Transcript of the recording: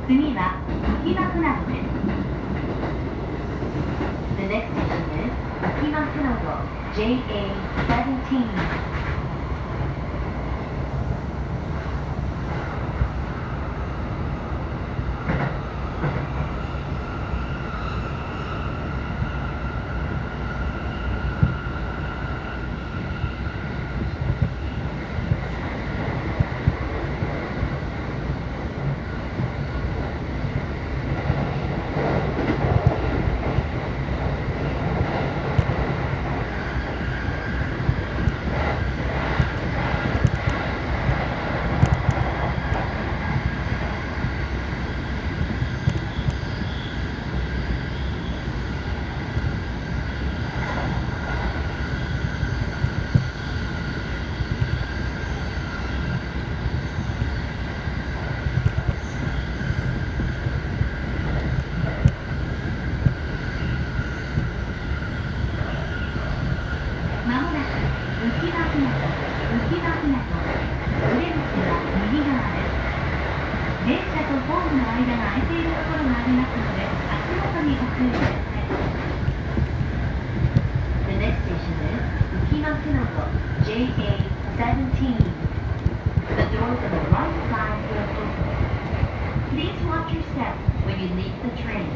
次は浮間船戸です。The next station is 浮間船戸 JA17. まもなく浮間船戸、浮間船戸。出口は右側です。電車とホームの間が空いているところがありますので、足元にご注意ください。The next station is 浮間船戸 JA17. The doors on the right side will open. Please watch your step when you leave the train.